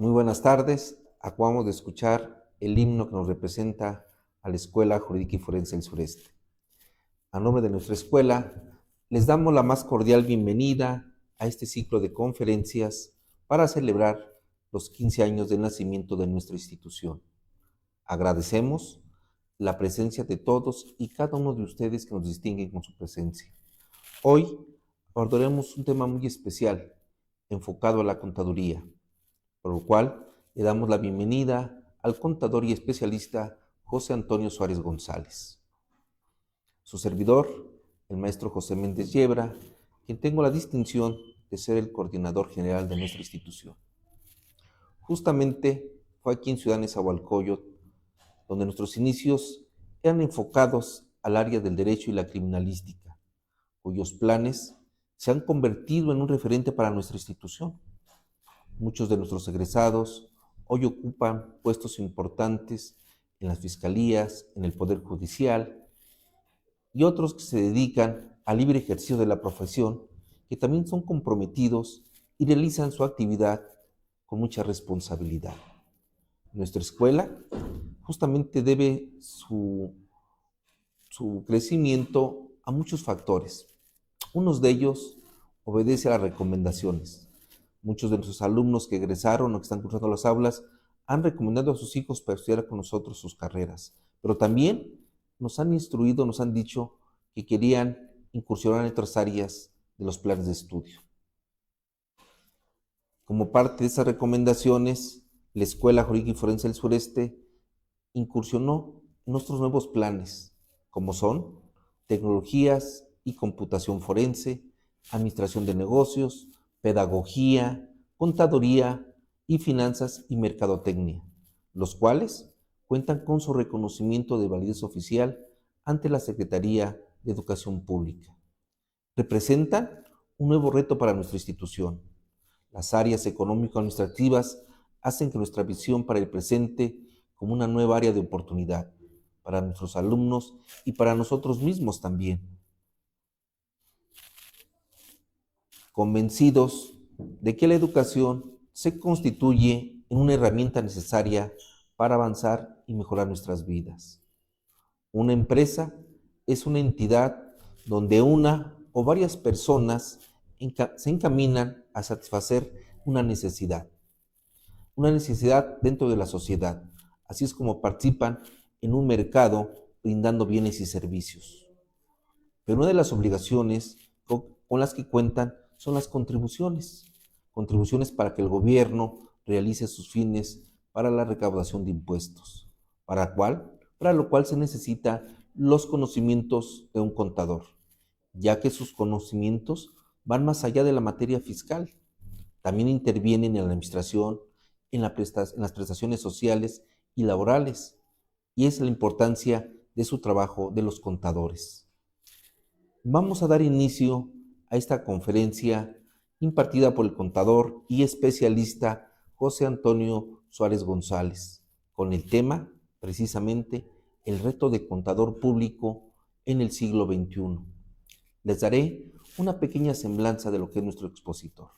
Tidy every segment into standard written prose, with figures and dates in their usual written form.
Muy buenas tardes. Acabamos de escuchar el himno que nos representa a la Escuela Jurídica y Forense del Sureste. A nombre de nuestra escuela, les damos la más cordial bienvenida a este ciclo de conferencias para celebrar los 15 años del nacimiento de nuestra institución. Agradecemos la presencia de todos y cada uno de ustedes que nos distinguen con su presencia. Hoy abordaremos un tema muy especial, enfocado a la contaduría, por lo cual le damos la bienvenida al contador y especialista José Antonio Suárez González. Su servidor, el maestro José Méndez Yebra, quien tengo la distinción de ser el coordinador general de nuestra institución. Justamente fue aquí en Ciudad Nezahualcóyotl donde nuestros inicios eran enfocados al área del derecho y la criminalística, cuyos planes se han convertido en un referente para nuestra institución. Muchos de nuestros egresados hoy ocupan puestos importantes en las fiscalías, en el Poder Judicial y otros que se dedican al libre ejercicio de la profesión, que también son comprometidos y realizan su actividad con mucha responsabilidad. Nuestra escuela justamente debe su crecimiento a muchos factores. Unos de ellos obedece a las recomendaciones. Muchos de nuestros alumnos que egresaron o que están cursando las aulas han recomendado a sus hijos para estudiar con nosotros sus carreras, pero también nos han instruido, nos han dicho que querían incursionar en otras áreas de los planes de estudio. Como parte de esas recomendaciones, la Escuela Jurídica y Forense del Sureste incursionó en nuestros nuevos planes, como son tecnologías y computación forense, administración de negocios, pedagogía, contaduría y finanzas y mercadotecnia, los cuales cuentan con su reconocimiento de validez oficial ante la Secretaría de Educación Pública. Representan un nuevo reto para nuestra institución. Las áreas económico-administrativas hacen que nuestra visión para el presente como una nueva área de oportunidad para nuestros alumnos y para nosotros mismos también. Convencidos de que la educación se constituye en una herramienta necesaria para avanzar y mejorar nuestras vidas. Una empresa es una entidad donde una o varias personas se encaminan a satisfacer una necesidad dentro de la sociedad. Así es como participan en un mercado brindando bienes y servicios. Pero una de las obligaciones con las que cuentan son las contribuciones para que el gobierno realice sus fines para la recaudación de impuestos, para lo cual se necesita los conocimientos de un contador, ya que sus conocimientos van más allá de la materia fiscal. También intervienen en la administración, en las prestaciones sociales y laborales, y es la importancia de su trabajo de los contadores. Vamos a dar inicio a esta conferencia impartida por el contador y especialista José Antonio Suárez González, con el tema, precisamente, el reto de contador público en el siglo XXI. Les daré una pequeña semblanza de lo que es nuestro expositor.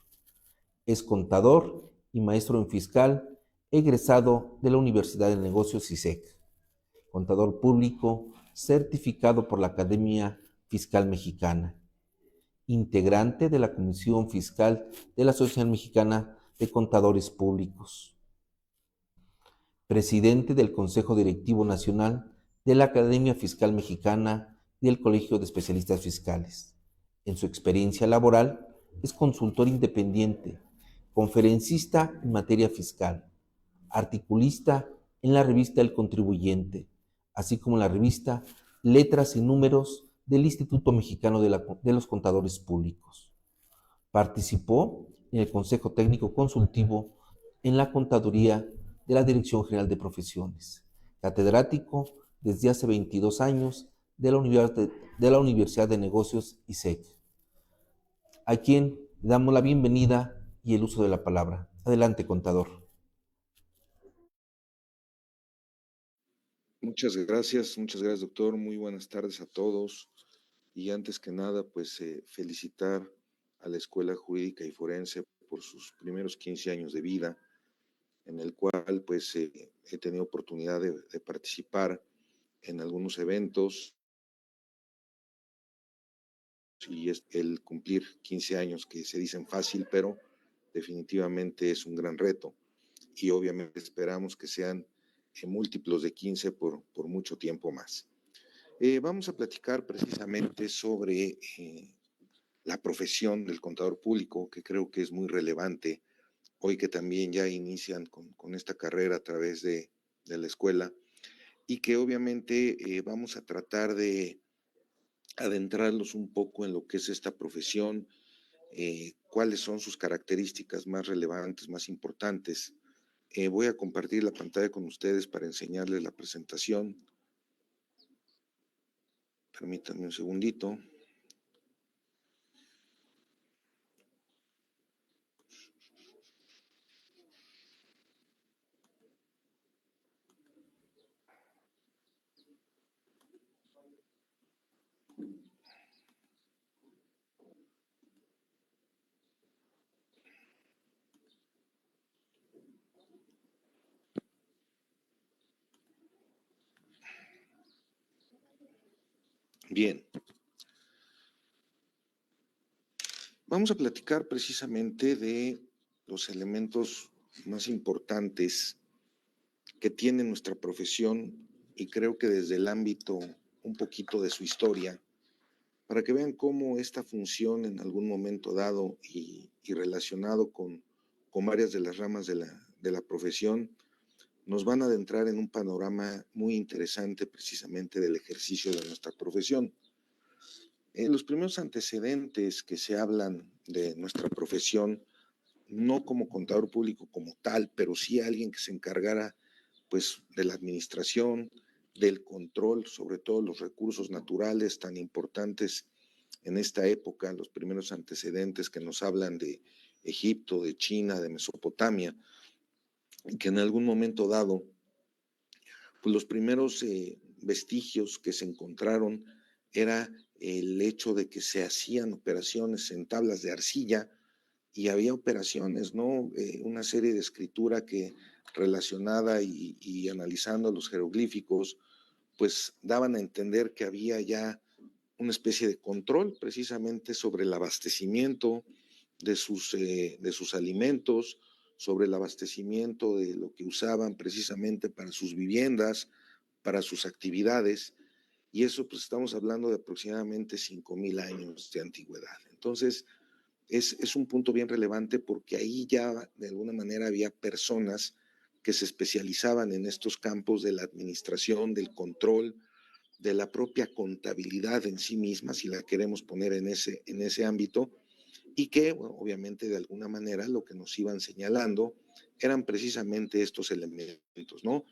Es contador y maestro en fiscal, egresado de la Universidad de Negocios ISEC, contador público certificado por la Academia Fiscal Mexicana, integrante de la Comisión Fiscal de la Asociación Mexicana de Contadores Públicos, presidente del Consejo Directivo Nacional de la Academia Fiscal Mexicana y del Colegio de Especialistas Fiscales. En su experiencia laboral, es consultor independiente, conferencista en materia fiscal, articulista en la revista El Contribuyente, así como en la revista Letras y Números del Instituto Mexicano de los Contadores Públicos. Participó en el Consejo Técnico Consultivo en la Contaduría de la Dirección General de Profesiones, catedrático desde hace 22 años de la Universidad de Negocios ISEC, a quien le damos la bienvenida y el uso de la palabra. Adelante, contador. Muchas gracias, doctor. Muy buenas tardes a todos. Y antes que nada, pues felicitar a la Escuela Jurídica y Forense por sus primeros 15 años de vida. en el cual pues he tenido oportunidad de participar en algunos eventos y es el cumplir 15 años que se dicen fácil, pero definitivamente es un gran reto y obviamente esperamos que sean múltiplos de 15 por mucho tiempo más. Vamos a platicar precisamente sobre la profesión del contador público, que creo que es muy relevante hoy que también ya inician con esta carrera a través de la escuela y que obviamente vamos a tratar de adentrarlos un poco en lo que es esta profesión, cuáles son sus características más relevantes, más importantes. Voy a compartir la pantalla con ustedes para enseñarles la presentación. Permítanme un segundito. Bien, vamos a platicar precisamente de los elementos más importantes que tiene nuestra profesión y creo que desde el ámbito un poquito de su historia, para que vean cómo esta función en algún momento dado y relacionado con varias de las ramas de la profesión, nos van a adentrar en un panorama muy interesante precisamente del ejercicio de nuestra profesión. Los primeros antecedentes que se hablan de nuestra profesión, no como contador público como tal, pero sí alguien que se encargara pues de la administración, del control, sobre todo los recursos naturales tan importantes en esta época, los primeros antecedentes que nos hablan de Egipto, de China, de Mesopotamia, que en algún momento dado, pues los primeros vestigios que se encontraron era el hecho de que se hacían operaciones en tablas de arcilla y había operaciones, ¿no? Una serie de escritura que relacionada y analizando los jeroglíficos, pues daban a entender que había ya una especie de control precisamente sobre el abastecimiento de sus alimentos, sobre el abastecimiento de lo que usaban precisamente para sus viviendas, para sus actividades, y eso pues estamos hablando de aproximadamente 5,000 años de antigüedad. Entonces, es un punto bien relevante porque ahí ya de alguna manera había personas que se especializaban en estos campos de la administración, del control, de la propia contabilidad en sí misma, si la queremos poner en ese ámbito, y que bueno, obviamente de alguna manera lo que nos iban señalando eran precisamente estos elementos, ¿no?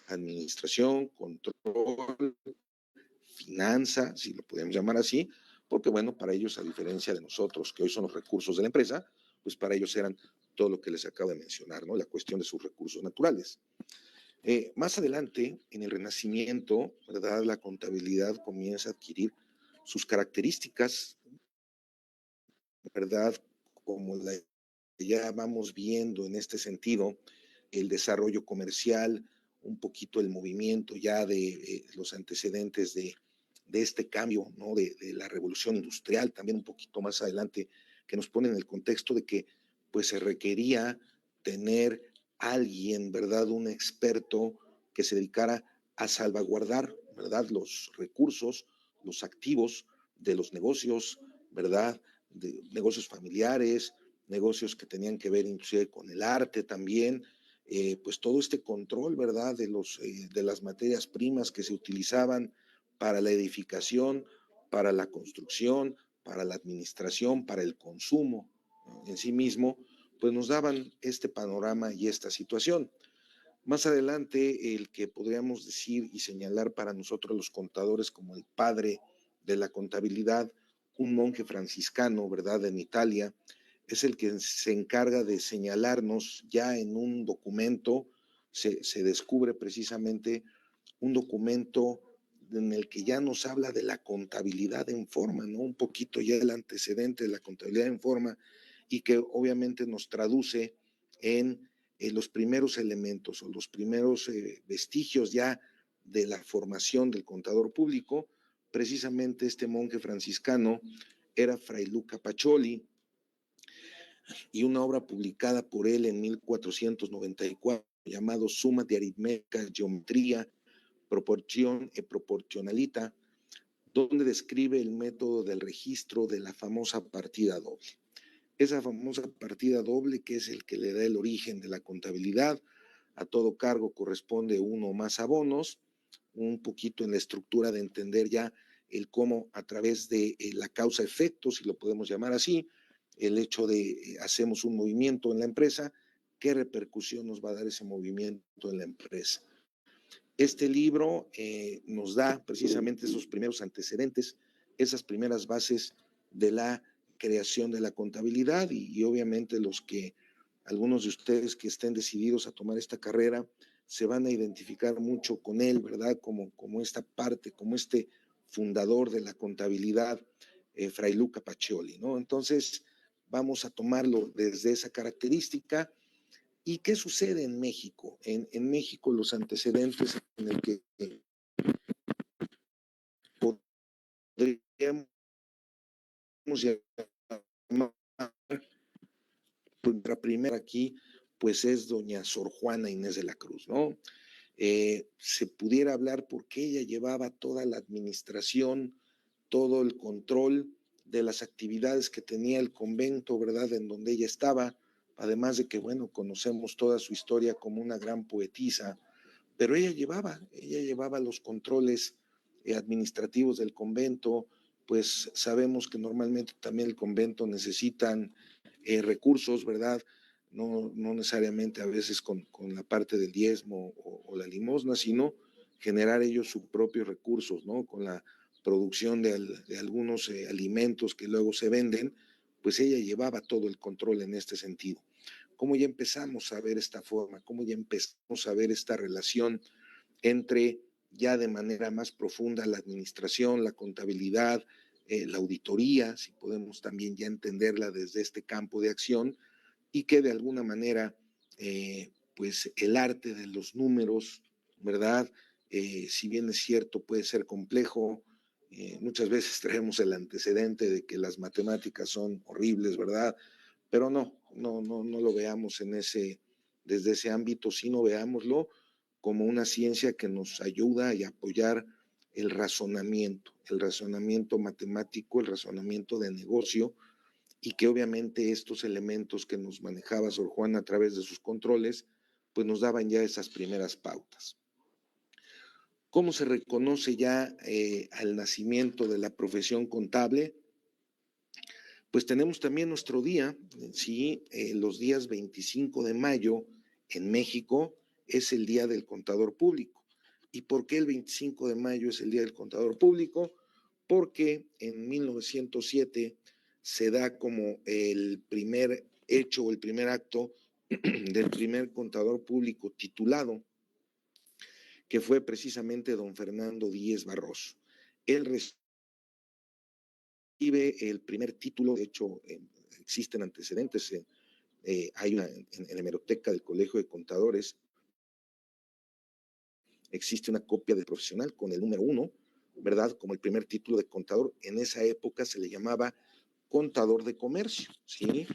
Administración, control, finanza, si lo podemos llamar así, porque bueno, para ellos, a diferencia de nosotros, que hoy son los recursos de la empresa, pues para ellos eran todo lo que les acabo de mencionar, ¿no? La cuestión de sus recursos naturales. Más adelante, en el Renacimiento, ¿verdad? La contabilidad comienza a adquirir sus características, ¿verdad? Como la ya vamos viendo en este sentido, el desarrollo comercial, un poquito el movimiento ya de los antecedentes de este cambio, ¿no? De la revolución industrial, también un poquito más adelante, que nos pone en el contexto de que pues se requería tener alguien, ¿verdad? Un experto que se dedicara a salvaguardar, ¿verdad? Los recursos, los activos de los negocios, ¿verdad? De negocios familiares, negocios que tenían que ver inclusive con el arte también, pues todo este control, ¿verdad? De las materias primas que se utilizaban para la edificación, para la construcción, para la administración, para el consumo, ¿no? En sí mismo, pues nos daban este panorama y esta situación. Más adelante, el que podríamos decir y señalar para nosotros los contadores como el padre de la contabilidad, un monje franciscano, ¿verdad?, en Italia, es el que se encarga de señalarnos ya en un documento, se descubre precisamente un documento en el que ya nos habla de la contabilidad en forma, ¿no? Un poquito ya el antecedente de la contabilidad en forma y que obviamente nos traduce en los primeros elementos o los primeros vestigios ya de la formación del contador público. Precisamente este monje franciscano era Fray Luca Pacioli, y una obra publicada por él en 1494 llamado Summa de Aritmética, Geometría, Proporción e Proporcionalita, donde describe el método del registro de la famosa partida doble. Esa famosa partida doble, que es el que le da el origen de la contabilidad. A todo cargo corresponde uno o más abonos, un poquito en la estructura de entender ya el cómo a través de la causa-efecto, si lo podemos llamar así, el hecho de hacemos un movimiento en la empresa, qué repercusión nos va a dar ese movimiento en la empresa. Este libro nos da precisamente esos primeros antecedentes, esas primeras bases de la creación de la contabilidad y obviamente algunos de ustedes que estén decididos a tomar esta carrera se van a identificar mucho con él, ¿verdad? Como esta parte, como este fundador de la contabilidad, Fray Luca Pacioli, ¿no? Entonces, vamos a tomarlo desde esa característica. ¿Y qué sucede en México? En México los antecedentes en el que podríamos llamar, nuestra primera aquí, pues es doña Sor Juana Inés de la Cruz, ¿no? Se pudiera hablar porque ella llevaba toda la administración, todo el control de las actividades que tenía el convento, ¿verdad? En donde ella estaba, además de que, bueno, conocemos toda su historia como una gran poetisa, pero ella llevaba los controles administrativos del convento, pues sabemos que normalmente también el convento necesitan recursos, ¿verdad? No necesariamente a veces con la parte del diezmo o la limosna, sino generar ellos sus propios recursos, ¿no? Con la producción de algunos alimentos que luego se venden, pues ella llevaba todo el control en este sentido. ¿Cómo ya empezamos a ver esta forma? ¿Cómo ya empezamos a ver esta relación entre ya de manera más profunda la administración, la contabilidad, la auditoría, si podemos también ya entenderla desde este campo de acción, y que de alguna manera, pues el arte de los números, ¿verdad? Si bien es cierto, puede ser complejo, muchas veces traemos el antecedente de que las matemáticas son horribles, ¿verdad? Pero no lo veamos desde ese ámbito, sino veámoslo como una ciencia que nos ayuda a apoyar el razonamiento matemático, el razonamiento de negocio, y que obviamente estos elementos que nos manejaba Sor Juana a través de sus controles, pues nos daban ya esas primeras pautas. ¿Cómo se reconoce ya al nacimiento de la profesión contable? Pues tenemos también nuestro día, sí, los días 25 de mayo en México es el Día del Contador Público. ¿Y por qué el 25 de mayo es el Día del Contador Público? Porque en 1907 se da como el primer hecho o el primer acto del primer contador público titulado, que fue precisamente don Fernando Díez Barroso. Él recibe el primer título, de hecho existen antecedentes, hay en la hemeroteca del Colegio de Contadores, existe una copia del profesional con el número 1, ¿verdad? Como el primer título de contador. En esa época se le llamaba contador de comercio, ¿sí?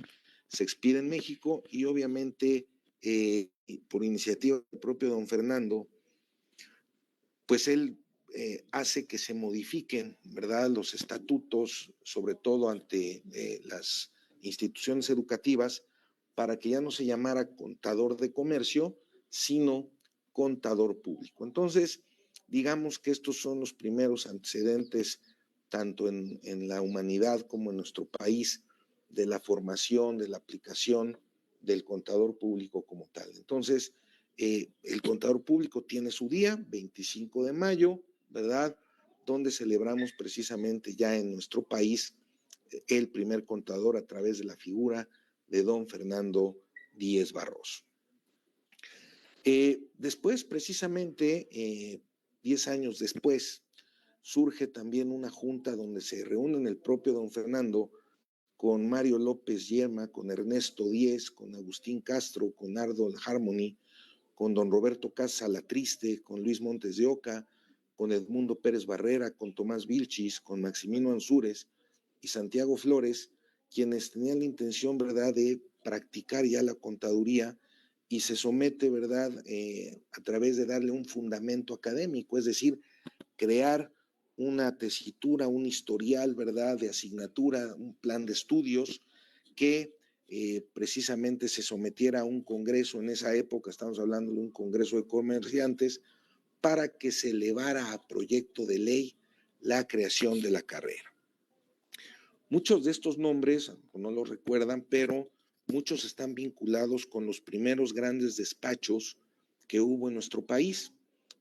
Se expide en México y obviamente por iniciativa del propio don Fernando, pues él hace que se modifiquen, ¿verdad?, los estatutos, sobre todo ante las instituciones educativas, para que ya no se llamara contador de comercio, sino contador público. Entonces, digamos que estos son los primeros antecedentes, tanto en la humanidad como en nuestro país, de la formación, de la aplicación del contador público como tal. Entonces, el contador público tiene su día, 25 de mayo, ¿verdad? Donde celebramos precisamente ya en nuestro país el primer contador a través de la figura de don Fernando Díez Barroso. Después, precisamente, 10 años después, surge también una junta donde se reúnen el propio don Fernando con Mario López Yerma, con Ernesto Díez, con Agustín Castro, con Arnold Harmony, con don Roberto Casa Latriste, con Luis Montes de Oca, con Edmundo Pérez Barrera, con Tomás Vilchis, con Maximino Ansúrez y Santiago Flores, quienes tenían la intención, ¿verdad?, de practicar ya la contaduría y se somete, ¿verdad?, a través de darle un fundamento académico, es decir, crear una tesitura, un historial, ¿verdad?, de asignatura, un plan de estudios que precisamente se sometiera a un congreso en esa época, estamos hablando de un congreso de comerciantes, para que se elevara a proyecto de ley la creación de la carrera. Muchos de estos nombres, no los recuerdan, pero muchos están vinculados con los primeros grandes despachos que hubo en nuestro país,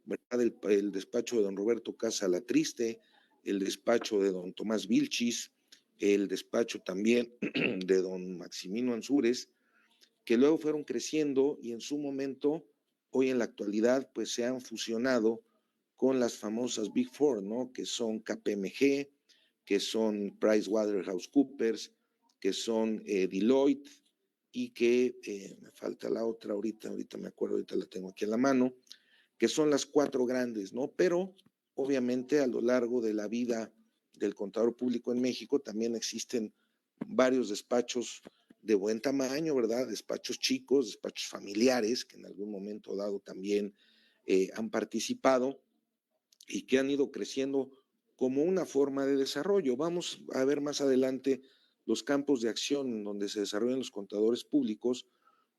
¿verdad? El despacho de don Roberto Casa Latriste, el despacho de don Tomás Vilchis, el despacho también de don Maximino Ansúrez, que luego fueron creciendo y en su momento, hoy en la actualidad, pues se han fusionado con las famosas Big Four, ¿no? Que son KPMG, que son PricewaterhouseCoopers, que son Deloitte y que me falta la otra ahorita me acuerdo, ahorita la tengo aquí en la mano, que son las cuatro grandes, ¿no? Pero obviamente a lo largo de la vida del contador público en México también existen varios despachos de buen tamaño, ¿verdad? Despachos chicos, despachos familiares, que en algún momento dado también han participado y que han ido creciendo como una forma de desarrollo. Vamos a ver más adelante los campos de acción en donde se desarrollan los contadores públicos,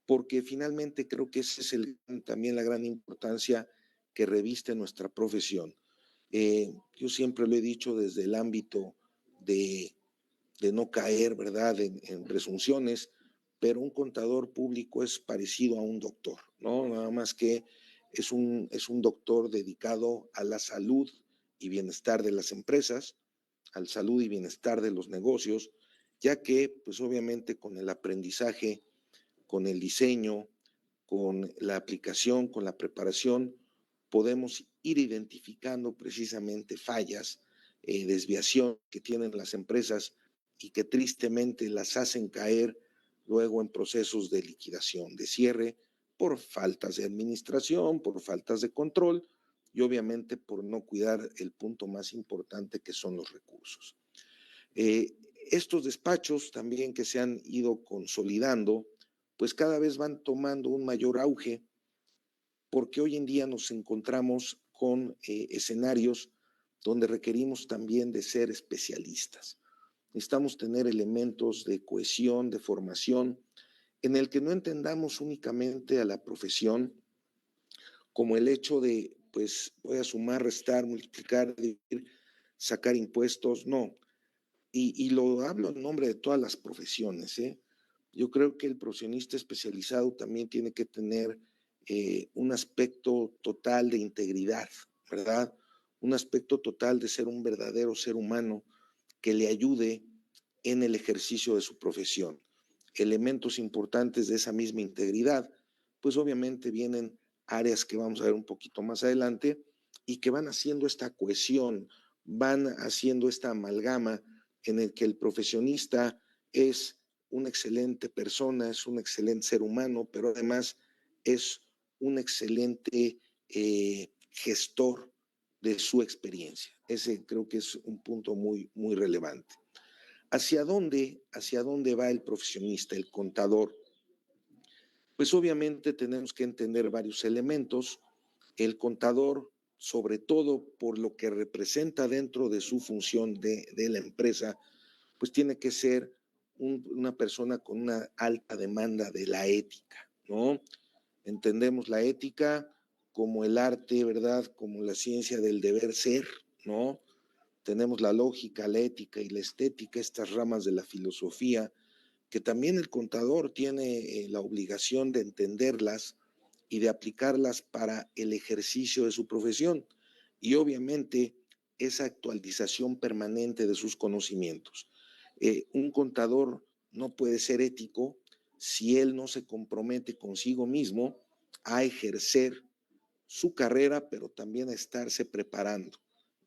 porque finalmente creo que esa es también la gran importancia que reviste nuestra profesión. Yo siempre lo he dicho desde el ámbito de no caer, ¿verdad?, en presunciones, pero un contador público es parecido a un doctor, ¿no? Nada más que es un doctor dedicado a la salud y bienestar de las empresas, al salud y bienestar de los negocios, ya que, pues obviamente con el aprendizaje, con el diseño, con la aplicación, con la preparación, podemos ir identificando precisamente fallas, desviación que tienen las empresas y que tristemente las hacen caer luego en procesos de liquidación, de cierre, por faltas de administración, por faltas de control y obviamente por no cuidar el punto más importante que son los recursos. Estos despachos también que se han ido consolidando, pues cada vez van tomando un mayor auge porque hoy en día nos encontramos con escenarios donde requerimos también de ser especialistas. Necesitamos tener elementos de cohesión, de formación, en el que no entendamos únicamente a la profesión como el hecho de, pues, voy a sumar, restar, multiplicar, dividir, sacar impuestos, no. Y lo hablo en nombre de todas las profesiones, ¿eh? Yo creo que el profesionista especializado también tiene que tener un aspecto total de integridad, ¿verdad? Un aspecto total de ser un verdadero ser humano que le ayude en el ejercicio de su profesión. Elementos importantes de esa misma integridad, pues obviamente vienen áreas que vamos a ver un poquito más adelante y que van haciendo esta cohesión, van haciendo esta amalgama en el que el profesionista es una excelente persona, es un excelente ser humano, pero además es un excelente gestor de su experiencia. Ese creo que es un punto muy, muy relevante. ¿Hacia dónde va el profesionista, el contador? Pues obviamente tenemos que entender varios elementos. El contador, sobre todo por lo que representa dentro de su función de la empresa, pues tiene que ser una persona con una alta demanda de la ética, ¿no? Entendemos la ética como el arte, ¿verdad? Como la ciencia del deber ser, ¿no? Tenemos la lógica, la ética y la estética, estas ramas de la filosofía, que también el contador tiene la obligación de entenderlas y de aplicarlas para el ejercicio de su profesión y obviamente esa actualización permanente de sus conocimientos. Un contador no puede ser ético si él no se compromete consigo mismo a ejercer su carrera, pero también a estarse preparando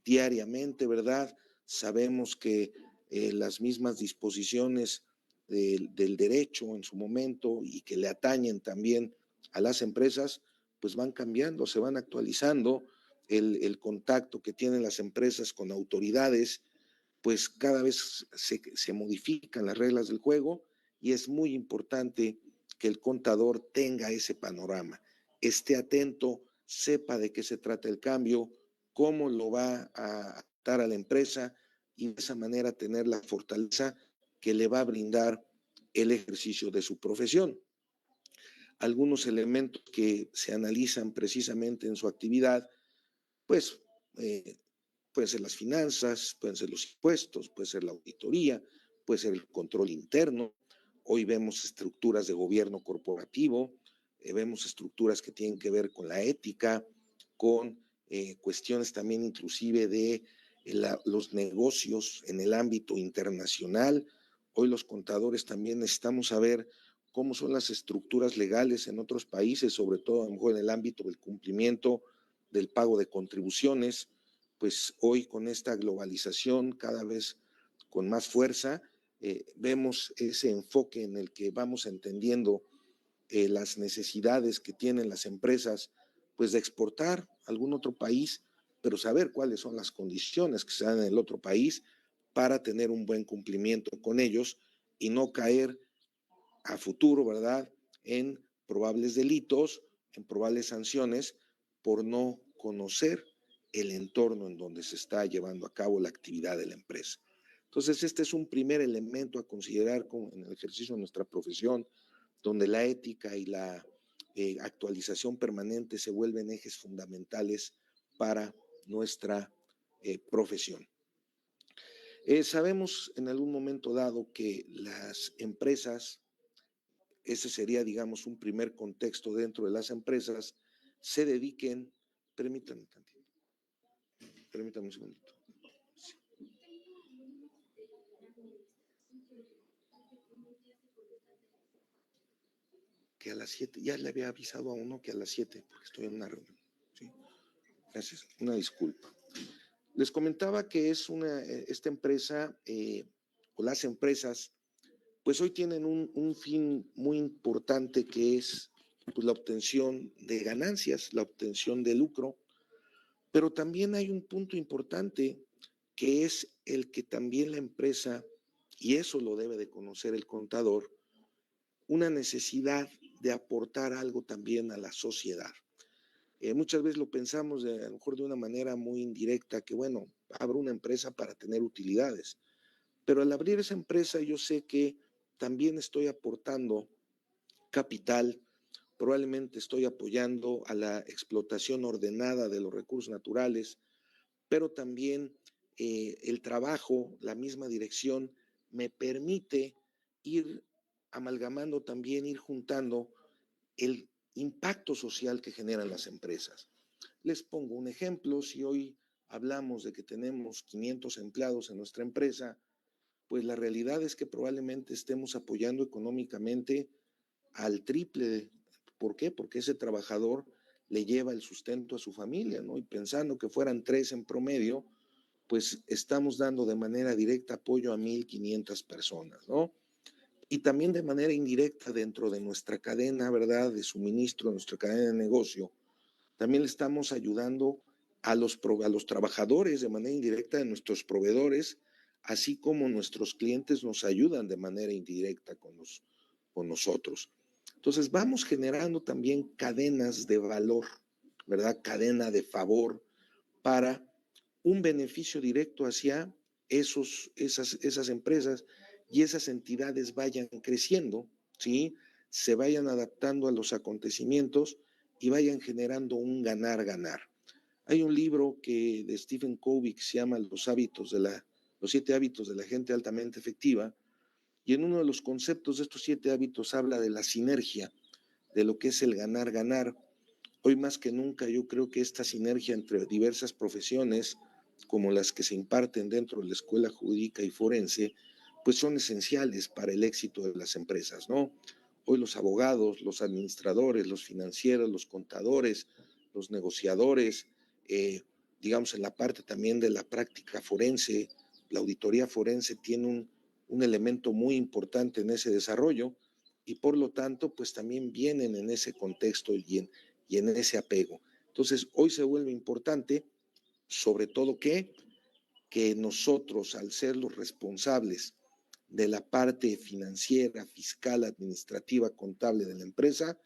diariamente, ¿verdad? Sabemos que las mismas disposiciones del derecho en su momento y que le atañen también a las empresas, pues van cambiando, se van actualizando. El contacto que tienen las empresas con autoridades, pues cada vez se modifican las reglas del juego y es muy importante que el contador tenga ese panorama, esté atento, sepa de qué se trata el cambio, cómo lo va a dar a la empresa y de esa manera tener la fortaleza que le va a brindar el ejercicio de su profesión. Algunos elementos que se analizan precisamente en su actividad, pues pueden ser las finanzas, pueden ser los impuestos, puede ser la auditoría, puede ser el control interno. Hoy vemos estructuras de gobierno corporativo, vemos estructuras que tienen que ver con la ética, con cuestiones también inclusive de los negocios en el ámbito internacional. Hoy los contadores también necesitamos saber cómo son las estructuras legales en otros países, sobre todo a lo mejor en el ámbito del cumplimiento del pago de contribuciones. Pues hoy con esta globalización cada vez con más fuerza, vemos ese enfoque en el que vamos entendiendo las necesidades que tienen las empresas, pues de exportar a algún otro país, pero saber cuáles son las condiciones que se dan en el otro país para tener un buen cumplimiento con ellos y no caer a futuro, ¿verdad?, en probables delitos, en probables sanciones por no conocer el entorno en donde se está llevando a cabo la actividad de la empresa. Entonces, este es un primer elemento a considerar en el ejercicio de nuestra profesión, donde la ética y la actualización permanente se vuelven ejes fundamentales para nuestra profesión. Sabemos en algún momento dado que las empresas, ese sería, digamos, un primer contexto dentro de las empresas, se dediquen, permítanme tantito, permítanme un segundito. Sí. Que a las 7, ya le había avisado a uno que a las 7, porque estoy en una reunión. ¿Sí? Gracias, una disculpa. Les comentaba que es esta empresa, o las empresas, pues hoy tienen un fin muy importante que es pues, la obtención de ganancias, la obtención de lucro, pero también hay un punto importante que es el que también la empresa, y eso lo debe de conocer el contador, una necesidad de aportar algo también a la sociedad. Muchas veces lo pensamos a lo mejor de una manera muy indirecta, que bueno, abro una empresa para tener utilidades, pero al abrir esa empresa yo sé que también estoy aportando capital, probablemente estoy apoyando a la explotación ordenada de los recursos naturales, pero también el trabajo, la misma dirección, me permite ir amalgamando también, ir juntando el impacto social que generan las empresas. Les pongo un ejemplo, si hoy hablamos de que tenemos 500 empleados en nuestra empresa, pues la realidad es que probablemente estemos apoyando económicamente al triple. ¿Por qué? Porque ese trabajador le lleva el sustento a su familia, ¿no? Y pensando que fueran 3 en promedio, pues estamos dando de manera directa apoyo a 1,500 personas, ¿no? Y también de manera indirecta dentro de nuestra cadena, ¿verdad?, de suministro, de nuestra cadena de negocio, también le estamos ayudando a los trabajadores de manera indirecta, de nuestros proveedores, así como nuestros clientes nos ayudan de manera indirecta con nosotros. Entonces vamos generando también cadenas de valor, ¿verdad?, cadena de favor para un beneficio directo hacia esas empresas y esas entidades vayan creciendo, ¿sí?, se vayan adaptando a los acontecimientos y vayan generando un ganar-ganar. Hay un libro de Stephen Covey que se llama Los 7 hábitos de la gente altamente efectiva, y en uno de los conceptos de estos 7 hábitos habla de la sinergia, de lo que es el ganar-ganar. Hoy más que nunca yo creo que esta sinergia entre diversas profesiones, como las que se imparten dentro de la escuela jurídica y forense, pues son esenciales para el éxito de las empresas, ¿no? Hoy los abogados, los administradores, los financieros, los contadores, los negociadores, digamos en la parte también de la práctica forense, la auditoría forense tiene un elemento muy importante en ese desarrollo y por lo tanto, pues también vienen en ese contexto y en ese apego. Entonces, hoy se vuelve importante, sobre todo que nosotros, al ser los responsables de la parte financiera, fiscal, administrativa, contable de la empresa,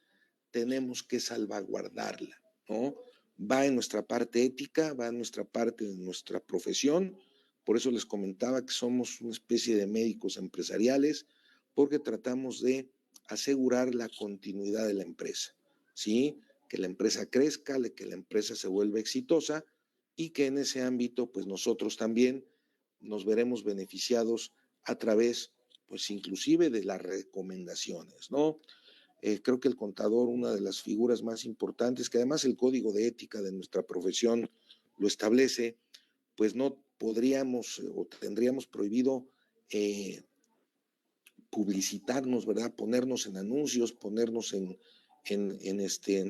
tenemos que salvaguardarla, ¿no? Va en nuestra parte ética, va en nuestra parte de nuestra profesión. Por eso les comentaba que somos una especie de médicos empresariales, porque tratamos de asegurar la continuidad de la empresa, ¿sí? Que la empresa crezca, que la empresa se vuelva exitosa y que en ese ámbito, pues nosotros también nos veremos beneficiados a través, pues inclusive de las recomendaciones, ¿no? Creo que el contador, una de las figuras más importantes, que además el código de ética de nuestra profesión lo establece, pues no podríamos o tendríamos prohibido publicitarnos, ¿verdad? Ponernos en anuncios, ponernos en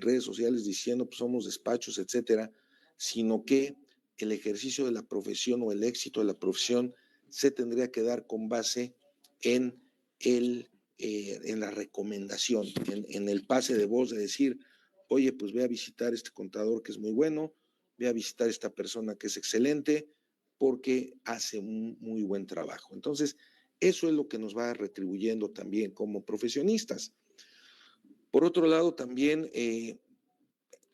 redes sociales diciendo pues somos despachos, etcétera, sino que el ejercicio de la profesión o el éxito de la profesión se tendría que dar con base en en la recomendación, en el pase de voz de decir, oye, pues ve a visitar este contador que es muy bueno, ve a visitar esta persona que es excelente, porque hace un muy buen trabajo. Entonces, eso es lo que nos va retribuyendo también como profesionistas. Por otro lado, también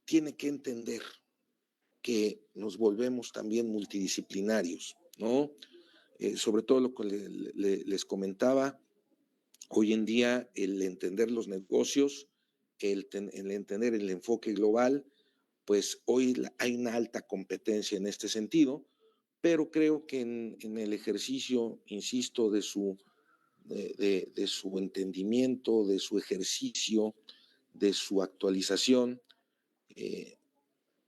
tiene que entender que nos volvemos también multidisciplinarios, ¿no? Sobre todo lo que les comentaba, hoy en día el entender los negocios, el entender el enfoque global, pues hoy hay una alta competencia en este sentido, pero creo que en el ejercicio, insisto, de su entendimiento, de su ejercicio, de su actualización,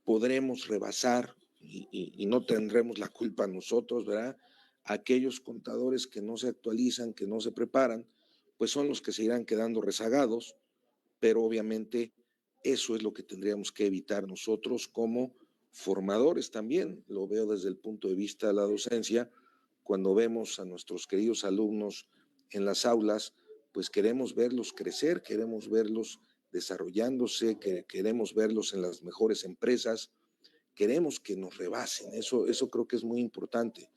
podremos rebasar y no tendremos la culpa nosotros, ¿verdad? Aquellos contadores que no se actualizan, que no se preparan, pues son los que se irán quedando rezagados, pero obviamente eso es lo que tendríamos que evitar nosotros como formadores también. Lo veo desde el punto de vista de la docencia, cuando vemos a nuestros queridos alumnos en las aulas, pues queremos verlos crecer, queremos verlos desarrollándose, queremos verlos en las mejores empresas, queremos que nos rebasen. Eso creo que es muy importante.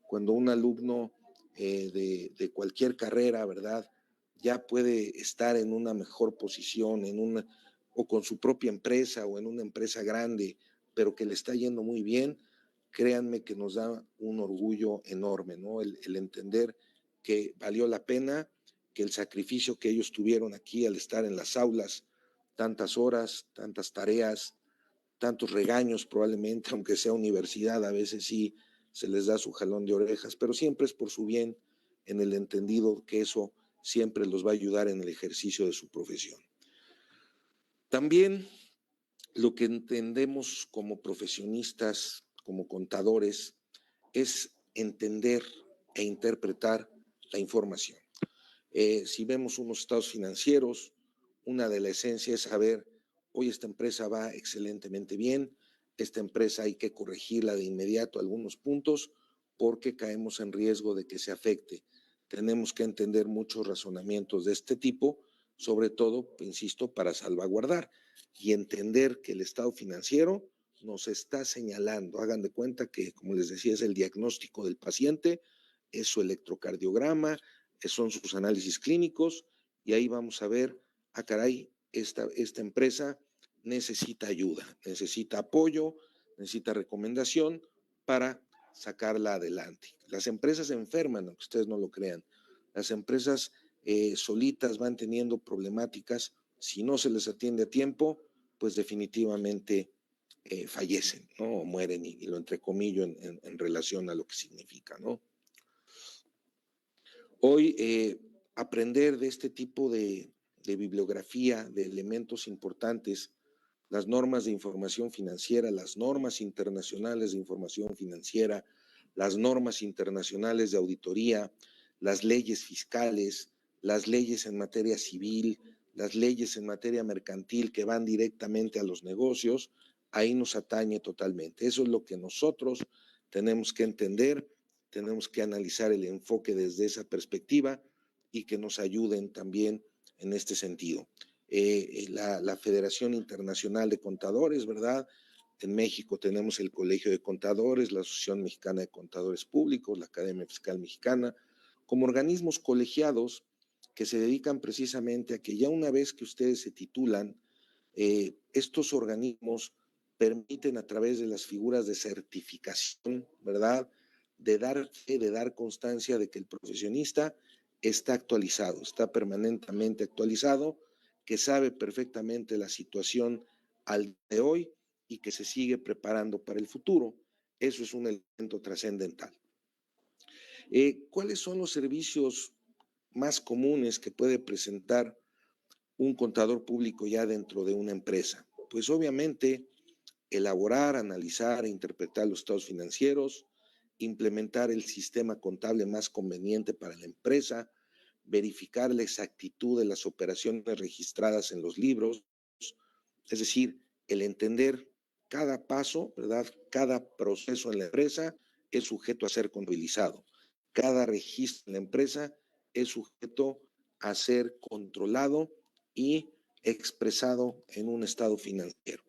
Cuando un alumno de cualquier carrera, ¿verdad? Ya puede estar en una mejor posición, o con su propia empresa o en una empresa grande, pero que le está yendo muy bien, créanme que nos da un orgullo enorme, ¿no? El entender que valió la pena, que el sacrificio que ellos tuvieron aquí al estar en las aulas, tantas horas, tantas tareas, tantos regaños probablemente, aunque sea universidad, a veces sí se les da su jalón de orejas, pero siempre es por su bien, en el entendido que eso siempre los va a ayudar en el ejercicio de su profesión. También lo que entendemos como profesionistas, como contadores, es entender e interpretar la información. Si vemos unos estados financieros, una de la esencia es saber, hoy esta empresa va excelentemente bien, esta empresa hay que corregirla de inmediato algunos puntos porque caemos en riesgo de que se afecte. Tenemos que entender muchos razonamientos de este tipo, sobre todo, insisto, para salvaguardar y entender que el estado financiero nos está señalando. Hagan de cuenta que, como les decía, es el diagnóstico del paciente, es su electrocardiograma, son sus análisis clínicos y ahí vamos a ver, caray, esta empresa necesita ayuda, necesita apoyo, necesita recomendación para sacarla adelante. Las empresas se enferman, aunque ustedes no lo crean. Las empresas solitas van teniendo problemáticas. Si no se les atiende a tiempo, pues definitivamente fallecen, ¿no? O mueren, y lo entrecomillo en relación a lo que significa, ¿no? Hoy aprender de este tipo de bibliografía, de elementos importantes, las normas de información financiera, las normas internacionales de información financiera, las normas internacionales de auditoría, las leyes fiscales, las leyes en materia civil, las leyes en materia mercantil que van directamente a los negocios, ahí nos atañe totalmente. Eso es lo que nosotros tenemos que entender tenemos que analizar el enfoque desde esa perspectiva y que nos ayuden también en este sentido. La Federación Internacional de Contadores, ¿verdad? En México tenemos el Colegio de Contadores, la Asociación Mexicana de Contadores Públicos, la Academia Fiscal Mexicana, como organismos colegiados que se dedican precisamente a que ya una vez que ustedes se titulan, estos organismos permiten a través de las figuras de certificación, ¿verdad? De dar fe, de dar constancia de que el profesionista está actualizado, está permanentemente actualizado, que sabe perfectamente la situación al día de hoy y que se sigue preparando para el futuro. Eso es un elemento trascendental. ¿Cuáles son los servicios más comunes que puede presentar un contador público ya dentro de una empresa? Pues obviamente elaborar, analizar e interpretar los estados financieros, implementar el sistema contable más conveniente para la empresa, verificar la exactitud de las operaciones registradas en los libros, es decir, el entender cada paso, ¿verdad? Cada proceso en la empresa es sujeto a ser contabilizado. Cada registro en la empresa es sujeto a ser controlado y expresado en un estado financiero.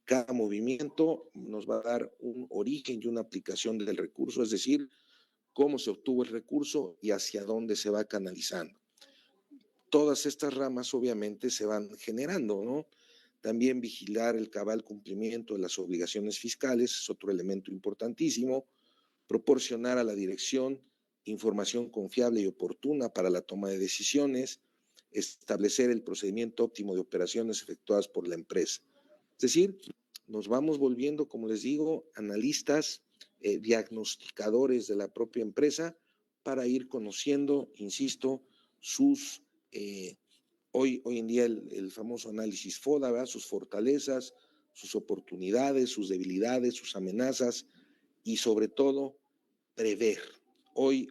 Cada movimiento nos va a dar un origen y una aplicación del recurso, es decir, cómo se obtuvo el recurso y hacia dónde se va canalizando. Todas estas ramas obviamente se van generando, ¿no? También vigilar el cabal cumplimiento de las obligaciones fiscales es otro elemento importantísimo. Proporcionar a la dirección información confiable y oportuna para la toma de decisiones. Establecer el procedimiento óptimo de operaciones efectuadas por la empresa. Es decir, nos vamos volviendo, como les digo, analistas, diagnosticadores de la propia empresa para ir conociendo, insisto, sus hoy en día el famoso análisis FODA, ¿verdad? Sus fortalezas, sus oportunidades, sus debilidades, sus amenazas y sobre todo prever. Hoy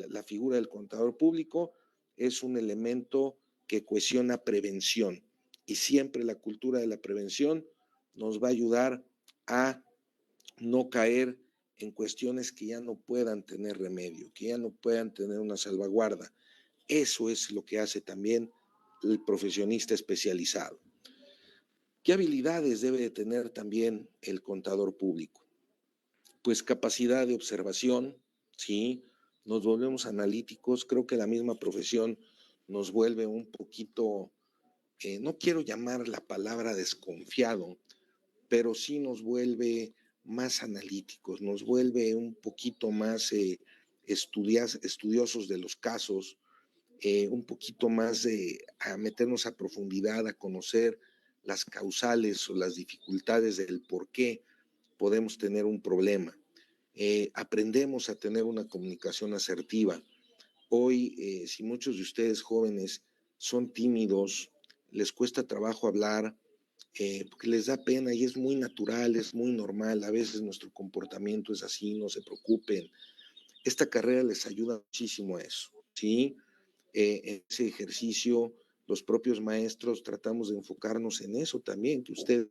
la figura del contador público es un elemento que cohesiona prevención y siempre la cultura de la prevención nos va a ayudar a no caer en cuestiones que ya no puedan tener remedio, que ya no puedan tener una salvaguarda. Eso es lo que hace también el profesionista especializado. ¿Qué habilidades debe de tener también el contador público? Pues capacidad de observación, ¿sí? Nos volvemos analíticos, creo que la misma profesión nos vuelve un poquito, no quiero llamar la palabra desconfiado, pero sí nos vuelve más analíticos, nos vuelve un poquito más estudiosos de los casos, un poquito más a meternos a profundidad, a conocer las causales o las dificultades del por qué podemos tener un problema. Aprendemos a tener una comunicación asertiva. Hoy, si muchos de ustedes jóvenes son tímidos, les cuesta trabajo hablar, porque les da pena y es muy natural, es muy normal, a veces nuestro comportamiento es así, no se preocupen. Esta carrera les ayuda muchísimo a eso, ¿sí? En ese ejercicio, los propios maestros tratamos de enfocarnos en eso también, que ustedes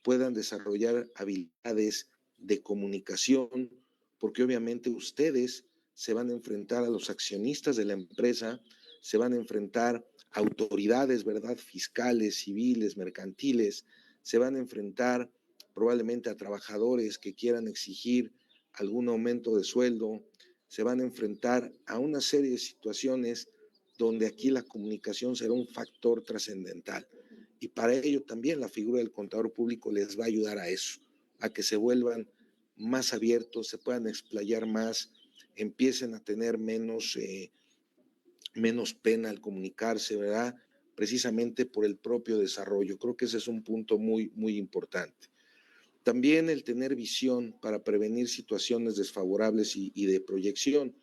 puedan desarrollar habilidades de comunicación, porque obviamente ustedes se van a enfrentar a los accionistas de la empresa, se van a enfrentar a autoridades, ¿verdad? Fiscales, civiles, mercantiles, se van a enfrentar probablemente a trabajadores que quieran exigir algún aumento de sueldo, se van a enfrentar a una serie de situaciones donde aquí la comunicación será un factor trascendental. Y para ello también la figura del contador público les va a ayudar a eso, a que se vuelvan más abiertos, se puedan explayar más, empiecen a tener menos pena al comunicarse, ¿verdad? Precisamente por el propio desarrollo. Creo que ese es un punto muy importante. También el tener visión para prevenir situaciones desfavorables y de proyección.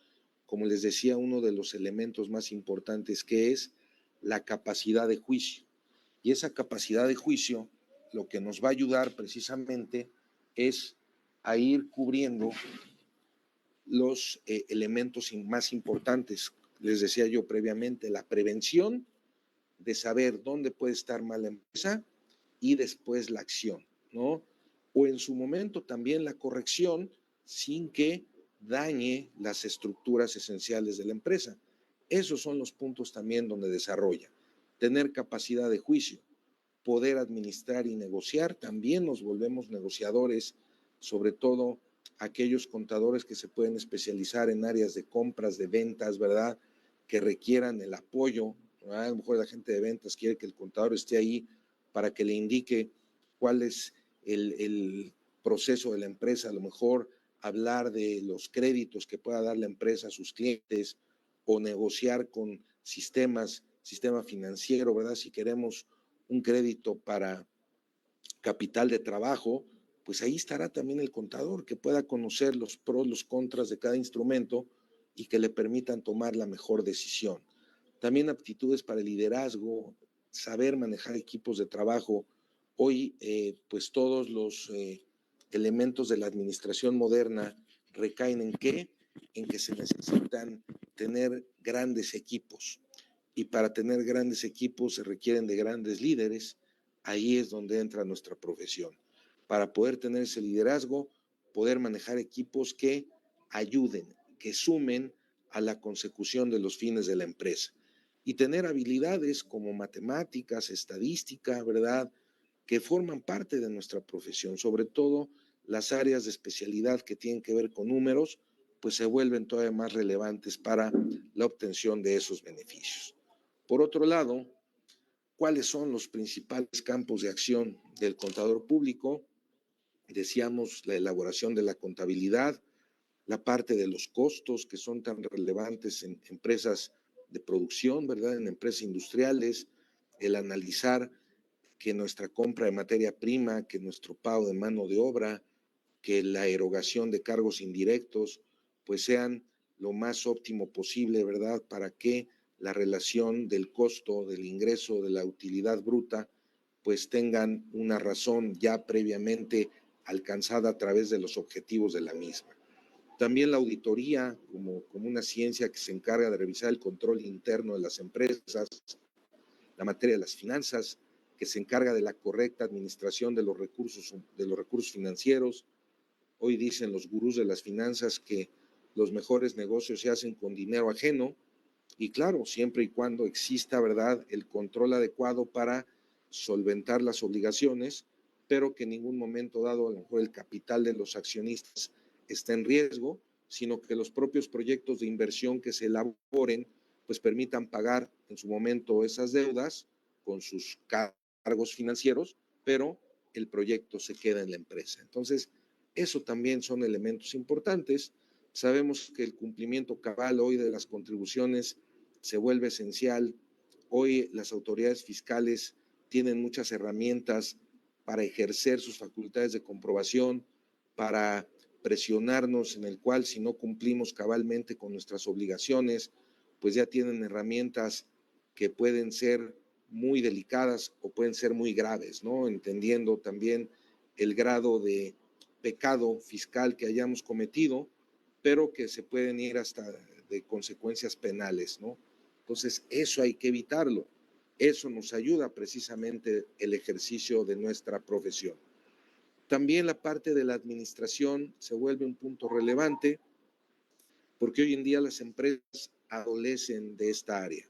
Como les decía, uno de los elementos más importantes que es la capacidad de juicio. Y esa capacidad de juicio lo que nos va a ayudar precisamente es a ir cubriendo los elementos más importantes. Les decía yo previamente, la prevención de saber dónde puede estar mal la empresa y después la acción, ¿no? O en su momento también la corrección sin que dañe las estructuras esenciales de la empresa. Esos son los puntos también donde desarrolla. Tener capacidad de juicio, poder administrar y negociar. También nos volvemos negociadores, sobre todo aquellos contadores que se pueden especializar en áreas de compras, de ventas, ¿verdad? Que requieran el apoyo, ¿verdad? A lo mejor la gente de ventas quiere que el contador esté ahí para que le indique cuál es el proceso de la empresa, a lo mejor hablar de los créditos que pueda dar la empresa a sus clientes o negociar con sistema financiero, ¿verdad? Si queremos un crédito para capital de trabajo, pues ahí estará también el contador que pueda conocer los pros, los contras de cada instrumento y que le permitan tomar la mejor decisión. También aptitudes para el liderazgo, saber manejar equipos de trabajo. Hoy, pues todos los elementos de la administración moderna recaen en qué? En que se necesitan tener grandes equipos. Y para tener grandes equipos se requieren de grandes líderes. Ahí es donde entra nuestra profesión. Para poder tener ese liderazgo, poder manejar equipos que ayuden, que sumen a la consecución de los fines de la empresa. Y tener habilidades como matemáticas, estadística, ¿verdad? Que forman parte de nuestra profesión, sobre todo las áreas de especialidad que tienen que ver con números, pues se vuelven todavía más relevantes para la obtención de esos beneficios. Por otro lado, ¿cuáles son los principales campos de acción del contador público? Decíamos la elaboración de la contabilidad, la parte de los costos que son tan relevantes en empresas de producción, ¿verdad? En empresas industriales, el analizar que nuestra compra de materia prima, que nuestro pago de mano de obra, que la erogación de cargos indirectos, pues sean lo más óptimo posible, ¿verdad? Para que la relación del costo, del ingreso, de la utilidad bruta, pues tengan una razón ya previamente alcanzada a través de los objetivos de la misma. También la auditoría, como una ciencia que se encarga de revisar el control interno de las empresas, la materia de las finanzas, que se encarga de la correcta administración de los recursos financieros. Hoy dicen los gurús de las finanzas que los mejores negocios se hacen con dinero ajeno y claro, siempre y cuando exista, ¿verdad?, el control adecuado para solventar las obligaciones, pero que en ningún momento dado a lo mejor el capital de los accionistas está en riesgo, sino que los propios proyectos de inversión que se elaboren pues permitan pagar en su momento esas deudas con sus cargos financieros, pero el proyecto se queda en la empresa. Entonces, eso también son elementos importantes. Sabemos que el cumplimiento cabal hoy de las contribuciones se vuelve esencial. Hoy las autoridades fiscales tienen muchas herramientas para ejercer sus facultades de comprobación, para presionarnos, en el cual si no cumplimos cabalmente con nuestras obligaciones, pues ya tienen herramientas que pueden ser muy delicadas o pueden ser muy graves, ¿no? Entendiendo también el grado de pecado fiscal que hayamos cometido, pero que se pueden ir hasta de consecuencias penales, ¿no? Entonces, eso hay que evitarlo. Eso nos ayuda precisamente el ejercicio de nuestra profesión. También la parte de la administración se vuelve un punto relevante porque hoy en día las empresas adolecen de esta área.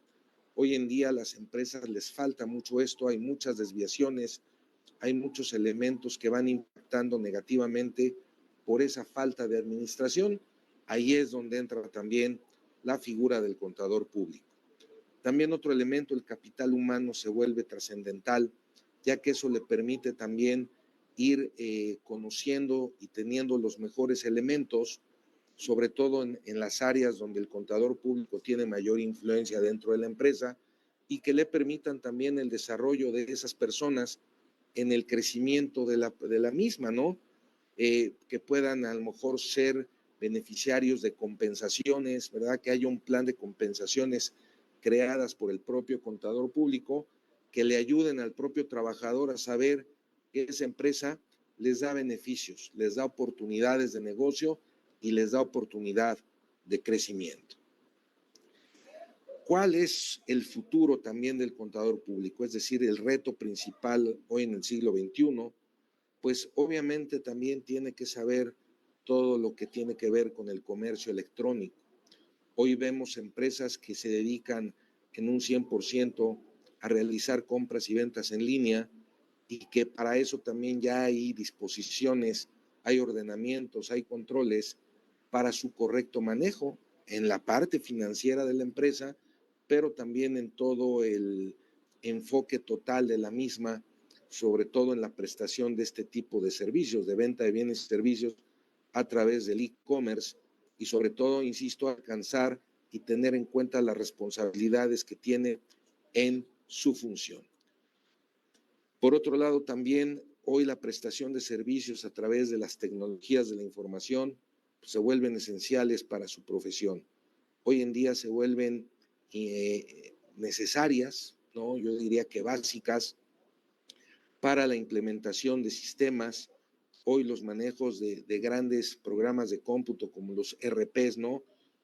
Hoy en día a las empresas les falta mucho esto, hay muchas desviaciones, hay muchos elementos que van impactando negativamente por esa falta de administración. Ahí es donde entra también la figura del contador público. También otro elemento, el capital humano se vuelve trascendental, ya que eso le permite también ir conociendo y teniendo los mejores elementos, sobre todo en las áreas donde el contador público tiene mayor influencia dentro de la empresa y que le permitan también el desarrollo de esas personas en el crecimiento de la misma, ¿no? Que puedan a lo mejor ser beneficiarios de compensaciones, ¿verdad? Que haya un plan de compensaciones creadas por el propio contador público que le ayuden al propio trabajador a saber que esa empresa les da beneficios, les da oportunidades de negocio y les da oportunidad de crecimiento. ¿Cuál es el futuro también del contador público? Es decir, el reto principal hoy en el siglo XXI, pues obviamente también tiene que saber todo lo que tiene que ver con el comercio electrónico. Hoy vemos empresas que se dedican en un 100% a realizar compras y ventas en línea y que para eso también ya hay disposiciones, hay ordenamientos, hay controles para su correcto manejo en la parte financiera de la empresa, pero también en todo el enfoque total de la misma, sobre todo en la prestación de este tipo de servicios, de venta de bienes y servicios a través del e-commerce y sobre todo, insisto, alcanzar y tener en cuenta las responsabilidades que tiene en su función. Por otro lado, también hoy la prestación de servicios a través de las tecnologías de la información se vuelven esenciales para su profesión. Hoy en día se vuelven necesarias, ¿no? Yo diría que básicas para la implementación de sistemas. Hoy los manejos de grandes programas de cómputo como los ERPs, ¿no?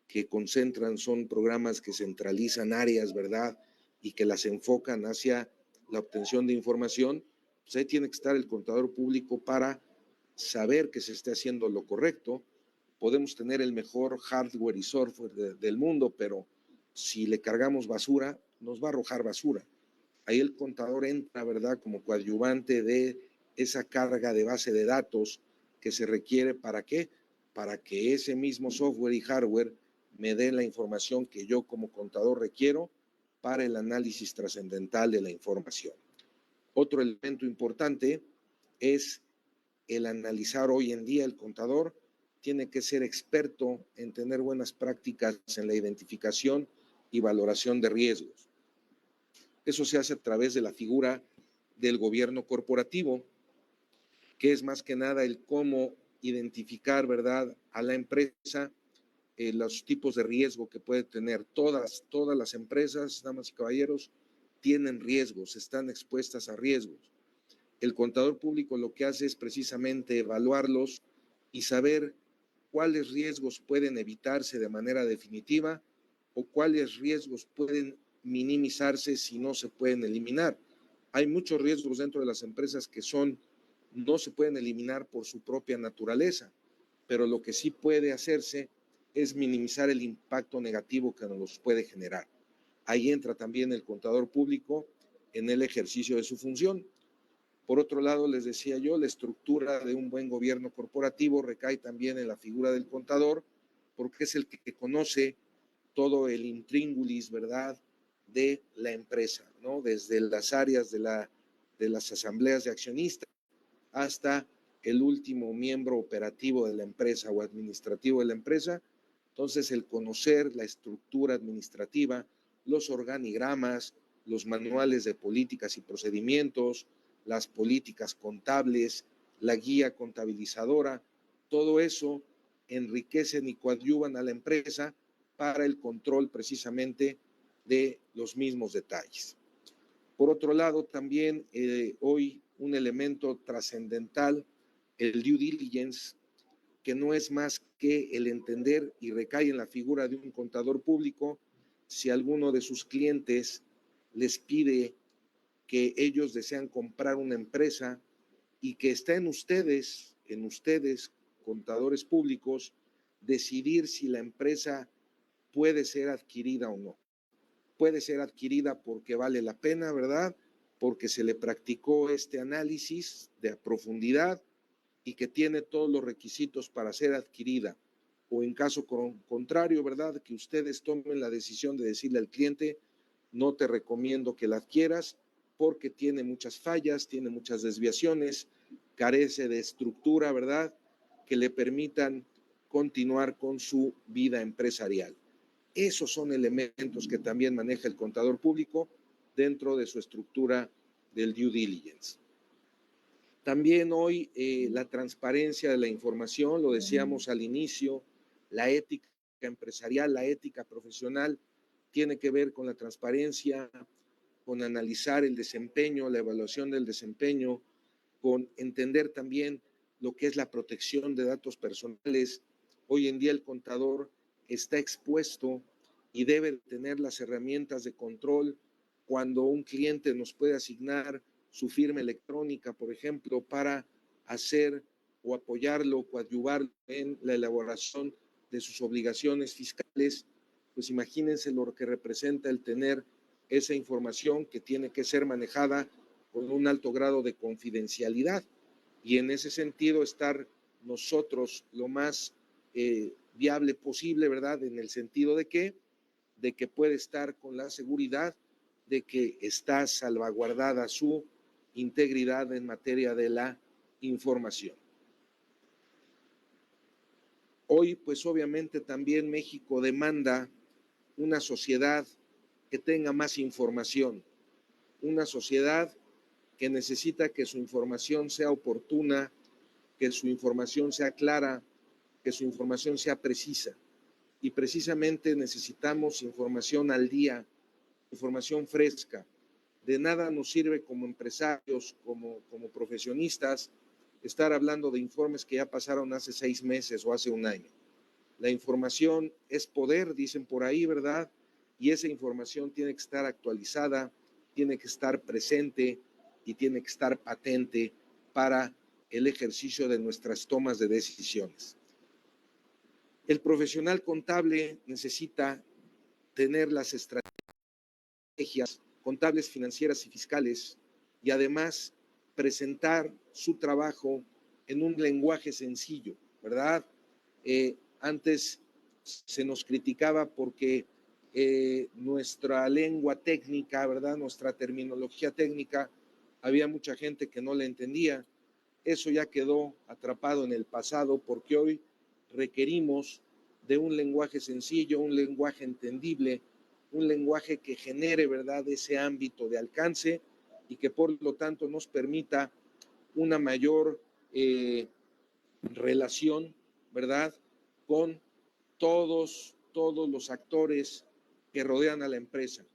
Que concentran, son programas que centralizan áreas, ¿verdad? Y que las enfocan hacia la obtención de información. Pues ahí tiene que estar el contador público para saber que se esté haciendo lo correcto. Podemos tener el mejor hardware y software del mundo, pero si le cargamos basura, nos va a arrojar basura. Ahí el contador entra, ¿verdad?, como coadyuvante de esa carga de base de datos que se requiere. ¿Para qué? Para que ese mismo software y hardware me dé la información que yo como contador requiero para el análisis trascendental de la información. Otro elemento importante es el analizar. Hoy en día el contador tiene que ser experto en tener buenas prácticas en la identificación y valoración de riesgos. Eso se hace a través de la figura del gobierno corporativo, que es más que nada el cómo identificar, ¿verdad?, a la empresa, los tipos de riesgo que puede tener. Todas las empresas, damas y caballeros, tienen riesgos, están expuestas a riesgos. El contador público lo que hace es precisamente evaluarlos y saber cuáles riesgos pueden evitarse de manera definitiva o cuáles riesgos pueden minimizarse si no se pueden eliminar. Hay muchos riesgos dentro de las empresas que no se pueden eliminar por su propia naturaleza, pero lo que sí puede hacerse es minimizar el impacto negativo que nos los puede generar. Ahí entra también el contador público en el ejercicio de su función. Por otro lado, les decía yo, la estructura de un buen gobierno corporativo recae también en la figura del contador, porque es el que conoce todo el intríngulis, ¿verdad?, de la empresa, ¿no? Desde las áreas de las asambleas de accionistas hasta el último miembro operativo de la empresa o administrativo de la empresa. Entonces, el conocer la estructura administrativa, los organigramas, los manuales de políticas y procedimientos, las políticas contables, la guía contabilizadora, todo eso enriquecen y coadyuvan a la empresa para el control precisamente de los mismos detalles. Por otro lado, también hoy un elemento trascendental, el due diligence, que no es más que el entender, y recae en la figura de un contador público, si alguno de sus clientes les pide que ellos desean comprar una empresa y que está en ustedes, contadores públicos, decidir si la empresa puede ser adquirida o no. Puede ser adquirida porque vale la pena, ¿verdad?, porque se le practicó este análisis de profundidad y que tiene todos los requisitos para ser adquirida, o en caso contrario, ¿verdad?, que ustedes tomen la decisión de decirle al cliente: no te recomiendo que la adquieras porque tiene muchas fallas, tiene muchas desviaciones, carece de estructura, ¿verdad?, que le permitan continuar con su vida empresarial. Esos son elementos que también maneja el contador público dentro de su estructura del due diligence. También hoy la transparencia de la información, lo decíamos al inicio, la ética empresarial, la ética profesional, tiene que ver con la transparencia, con analizar el desempeño, la evaluación del desempeño, con entender también lo que es la protección de datos personales. Hoy en día el contador está expuesto y debe tener las herramientas de control cuando un cliente nos puede asignar su firma electrónica, por ejemplo, para hacer o apoyarlo, coadyuvarlo en la elaboración de sus obligaciones fiscales, pues imagínense lo que representa el tener esa información que tiene que ser manejada con un alto grado de confidencialidad. Y en ese sentido estar nosotros lo más viable posible, ¿verdad? En el sentido de que puede estar con la seguridad de que está salvaguardada su integridad en materia de la información. Hoy, pues obviamente también México demanda una sociedad que tenga más información, una sociedad que necesita que su información sea oportuna, que su información sea clara, que su información sea precisa. Y precisamente necesitamos información al día, información fresca. De nada nos sirve como empresarios, como profesionistas, estar hablando de informes que ya pasaron hace 6 meses o hace un año. La información es poder, dicen por ahí, ¿verdad? Y esa información tiene que estar actualizada, tiene que estar presente y tiene que estar patente para el ejercicio de nuestras tomas de decisiones. El profesional contable necesita tener las estrategias contables, financieras y fiscales y además presentar su trabajo en un lenguaje sencillo, ¿verdad? Antes se nos criticaba porque nuestra lengua técnica, ¿verdad? Nuestra terminología técnica, había mucha gente que no la entendía. Eso ya quedó atrapado en el pasado porque hoy requerimos de un lenguaje sencillo, un lenguaje entendible, un lenguaje que genere, ¿verdad?, ese ámbito de alcance y que por lo tanto nos permita una mayor relación, ¿verdad?, con todos los actores que rodean a la empresa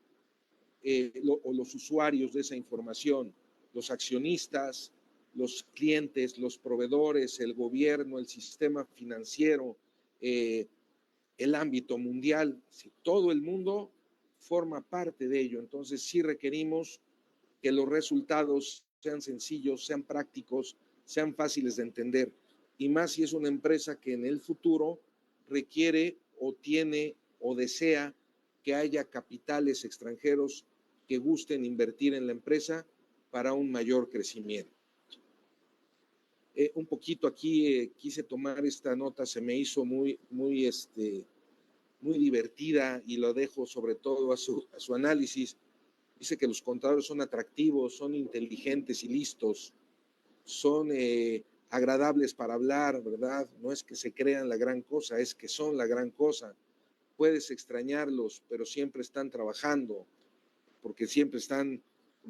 o los usuarios de esa información, los accionistas, los clientes, los proveedores, el gobierno, el sistema financiero, el ámbito mundial, todo el mundo forma parte de ello. Entonces sí requerimos que los resultados sean sencillos, sean prácticos, sean fáciles de entender. Y más si es una empresa que en el futuro requiere o tiene o desea que haya capitales extranjeros que gusten invertir en la empresa para un mayor crecimiento. Un poquito aquí quise tomar esta nota, se me hizo muy divertida y lo dejo sobre todo a su análisis. Dice que los contadores son atractivos, son inteligentes y listos, son agradables para hablar, ¿verdad? No es que se crean la gran cosa, es que son la gran cosa. Puedes extrañarlos, pero siempre están trabajando, porque siempre están,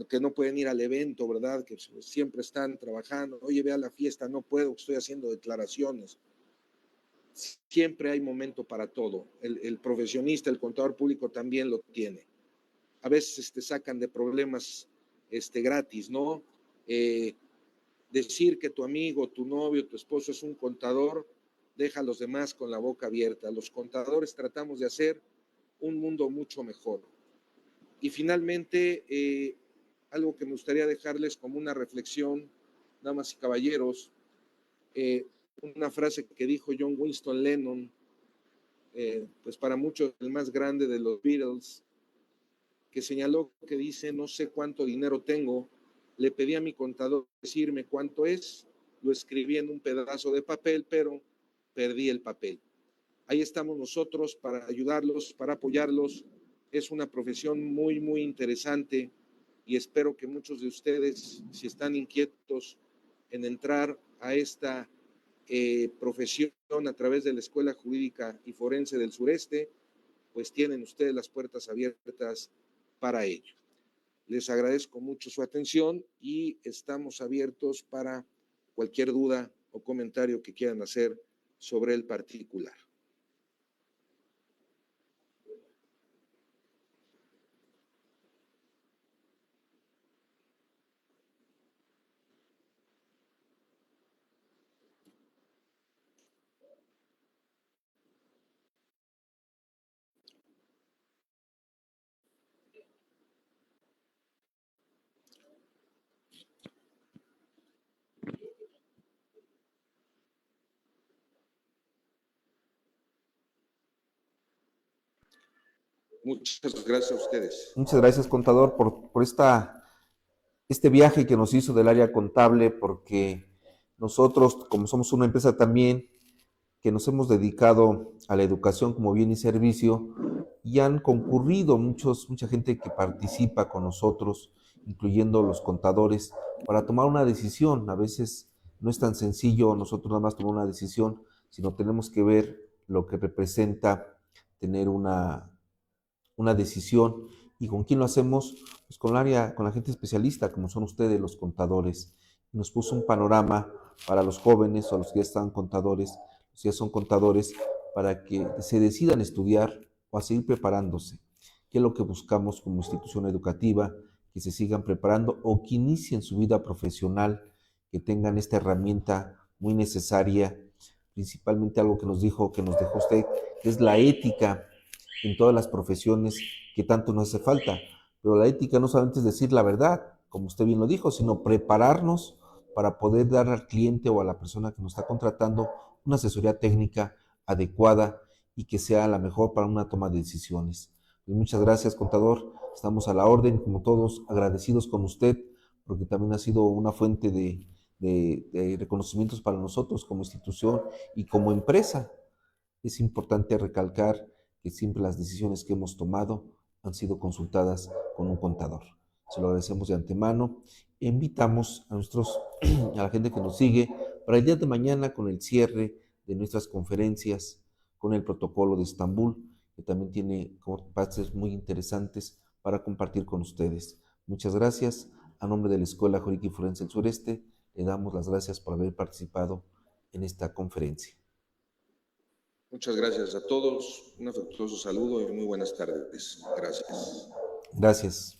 que no pueden ir al evento, ¿verdad? Que siempre están trabajando. Oye, ve a la fiesta, no puedo, estoy haciendo declaraciones. Siempre hay momento para todo. El profesionista, el contador público también lo tiene. A veces te sacan de problemas gratis, ¿no? Decir que tu amigo, tu novio, tu esposo es un contador, deja a los demás con la boca abierta. Los contadores tratamos de hacer un mundo mucho mejor. Y finalmente, algo que me gustaría dejarles como una reflexión, damas y caballeros, una frase que dijo John Winston Lennon, pues para muchos el más grande de los Beatles, que señaló que dice: no sé cuánto dinero tengo, le pedí a mi contador decirme cuánto es, lo escribí en un pedazo de papel, pero perdí el papel. Ahí estamos nosotros para ayudarlos, para apoyarlos. Es una profesión muy, muy interesante y espero que muchos de ustedes, si están inquietos en entrar a esta profesión a través de la Escuela Jurídica y Forense del Sureste, pues tienen ustedes las puertas abiertas para ello. Les agradezco mucho su atención y estamos abiertos para cualquier duda o comentario que quieran hacer sobre el particular. Muchas gracias a ustedes. Muchas gracias, contador, por este viaje que nos hizo del área contable, porque nosotros, como somos una empresa también que nos hemos dedicado a la educación como bien y servicio, y han concurrido mucha gente que participa con nosotros, incluyendo los contadores, para tomar una decisión. A veces no es tan sencillo nosotros nada más tomar una decisión, sino tenemos que ver lo que representa tener una decisión. ¿Y con quién lo hacemos? Pues con la gente especialista, como son ustedes, los contadores. Y nos puso un panorama para los jóvenes o los que ya están contadores, los que ya son contadores, para que se decidan estudiar o a seguir preparándose. ¿Qué es lo que buscamos como institución educativa? Que se sigan preparando o que inicien su vida profesional, que tengan esta herramienta muy necesaria, principalmente algo que nos dijo, que nos dejó usted, que es la ética en todas las profesiones que tanto nos hace falta. Pero la ética no solamente es decir la verdad, como usted bien lo dijo, sino prepararnos para poder dar al cliente o a la persona que nos está contratando una asesoría técnica adecuada y que sea la mejor para una toma de decisiones. Pues muchas gracias, contador. Estamos a la orden, como todos, agradecidos con usted, porque también ha sido una fuente de reconocimientos para nosotros como institución y como empresa. Es importante recalcar que siempre las decisiones que hemos tomado han sido consultadas con un contador. Se lo agradecemos de antemano. Invitamos a la gente que nos sigue para el día de mañana con el cierre de nuestras conferencias, con el protocolo de Estambul, que también tiene partes muy interesantes para compartir con ustedes. Muchas gracias. A nombre de la Escuela Jurídica y Forense del Sureste, le damos las gracias por haber participado en esta conferencia. Muchas gracias a todos, un afectuoso saludo y muy buenas tardes. Gracias. Gracias.